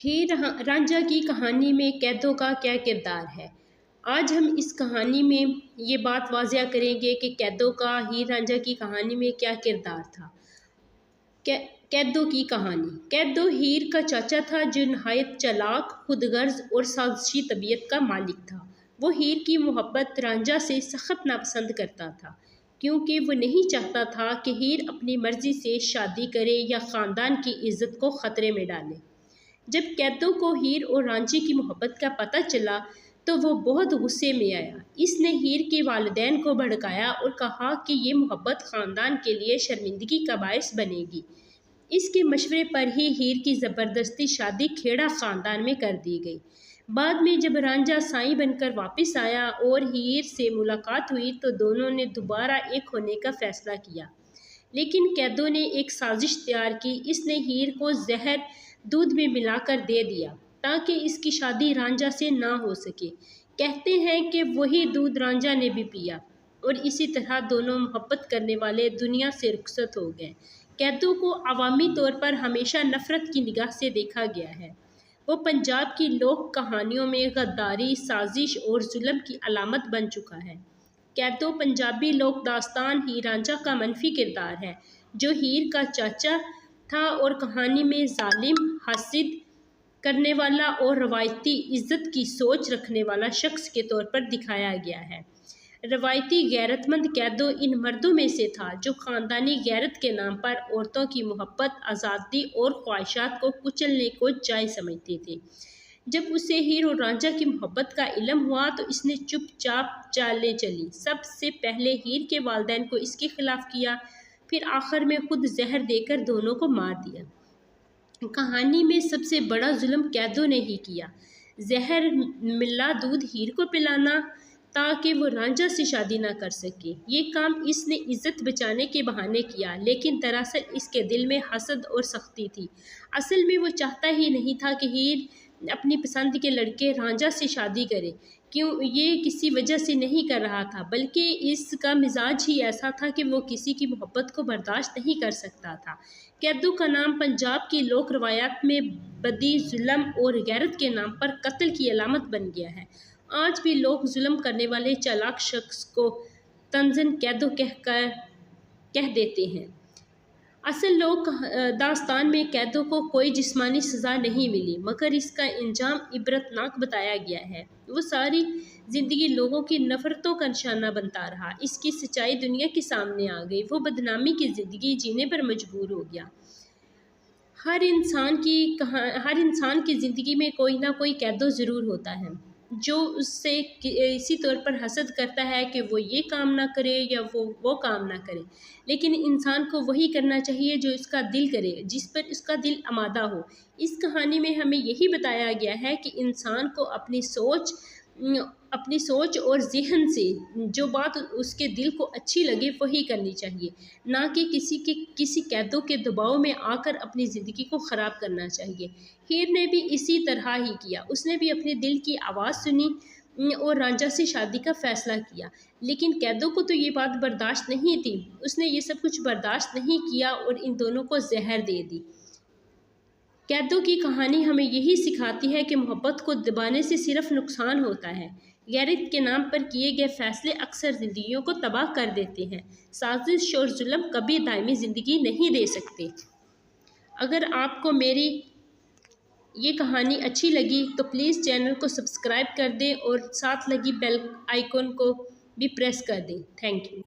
हीर रांझा की कहानी में कैदों का क्या किरदार है। आज हम इस कहानी में ये बात वाज़िया करेंगे कि कैदों का हीर रांझा की कहानी में क्या किरदार था। कैदों की कहानी। कैदो हीर का चाचा था जो नहायत चालाक, खुदगर्ज और साजिशी तबीयत का मालिक था। वो हीर की मोहब्बत रांझा से सख्त नापसंद करता था, क्योंकि वो नहीं चाहता था कि हीर अपनी मर्जी से शादी करे या ख़ानदान की इज्जत को ख़तरे में डाले। जब कैदो को हीर और रांझे की मोहब्बत का पता चला तो वो बहुत गुस्से में आया। इसने हीर के वालिदैन को भड़काया और कहा कि ये मोहब्बत ख़ानदान के लिए शर्मिंदगी का बायस बनेगी। इसके मशवरे पर ही हीर की ज़बरदस्ती शादी खेड़ा ख़ानदान में कर दी गई। बाद में जब रांझा साईं बनकर वापस आया और हीर से मुलाकात हुई तो दोनों ने दोबारा एक होने का फ़ैसला किया। लेकिन कैदो ने एक साजिश तैयार की। इसने हीर को जहर दूध में मिलाकर दे दिया ताकि इसकी शादी रांझा से ना हो सके। कहते हैं कि वही दूध रांझा ने भी पिया और इसी तरह दोनों मोहब्बत करने वाले दुनिया से रुखसत हो गए। कैदो को अवामी तौर पर हमेशा नफ़रत की निगाह से देखा गया है। वो पंजाब की लोक कहानियों में गद्दारी, साजिश और जुल्म की अलामत बन चुका है। कैदो पंजाबी लोक दास्तान हीर रांझा का मनफी किरदार है, जो हीर का चाचा था और कहानी में जालिम, हासिद करने वाला और रवायती इज्जत की सोच रखने वाला शख्स के तौर पर दिखाया गया है। रवायती गैरतमंद कैदो इन मर्दों में से था जो ख़ानदानी गैरत के नाम पर औरतों की मोहब्बत, आज़ादी और ख्वाहिशात को कुचलने को जायज़ समझते थे। जब उसे हीर और रांझा की मोहब्बत का इल्म हुआ तो इसने चुपचाप चालें चली। सबसे पहले हीर के वालिदैन को इसके खिलाफ किया, फिर आखिर में खुद जहर देकर दोनों को मार दिया। कहानी में सबसे बड़ा जुल्म कैदो ने ही किया। जहर मिला दूध हीर को पिलाना ताकि वो रांझा से शादी ना कर सके। ये काम इसने इज्जत बचाने के बहाने किया, लेकिन दरअसल इसके दिल में हसद और सख्ती थी। असल में वो चाहता ही नहीं था कि हीर अपनी पसंद के लड़के रांझा से शादी करे। क्यों ये किसी वजह से नहीं कर रहा था, बल्कि इसका मिजाज ही ऐसा था कि वो किसी की मोहब्बत को बर्दाश्त नहीं कर सकता था। कैदो का नाम पंजाब की लोक रवायात में बदी, जुल्म और गैरत के नाम पर कत्ल की अलामत बन गया है। आज भी लोग जुल्म करने वाले चालाक शख्स को तंजन कैदो कह देते हैं। असल लोक दास्तान में कैदों को कोई जिस्मानी सज़ा नहीं मिली, मगर इसका इंजाम इबरतनाक बताया गया है। वो सारी ज़िंदगी लोगों की नफ़रतों का निशाना बनता रहा। इसकी सच्चाई दुनिया के सामने आ गई। वो बदनामी की ज़िंदगी जीने पर मजबूर हो गया। हर इंसान की ज़िंदगी में कोई ना कोई कैदो ज़रूर होता है जो उससे इसी तौर पर हसद करता है कि वो ये काम ना करे या वो काम ना करे। लेकिन इंसान को वही करना चाहिए जो इसका दिल करे, जिस पर उसका दिल आमादा हो। इस कहानी में हमें यही बताया गया है कि इंसान को अपनी सोच और ज़हन से जो बात उसके दिल को अच्छी लगे वही करनी चाहिए, ना कि किसी कैदों के दबाव में आकर अपनी ज़िंदगी को ख़राब करना चाहिए। हीर ने भी इसी तरह ही किया। उसने भी अपने दिल की आवाज़ सुनी और रांझा से शादी का फ़ैसला किया। लेकिन कैदों को तो ये बात बर्दाश्त नहीं थी। उसने ये सब कुछ बर्दाश्त नहीं किया और इन दोनों को जहर दे दी। कैदों की कहानी हमें यही सिखाती है कि मोहब्बत को दबाने से सिर्फ नुकसान होता है। गैरत के नाम पर किए गए फैसले अक्सर ज़िंदगियों को तबाह कर देते हैं। साजिश और जुल्म कभी दायमी ज़िंदगी नहीं दे सकते। अगर आपको मेरी ये कहानी अच्छी लगी तो प्लीज़ चैनल को सब्सक्राइब कर दें और साथ लगी बेल आइकन को भी प्रेस कर दें। Thank you.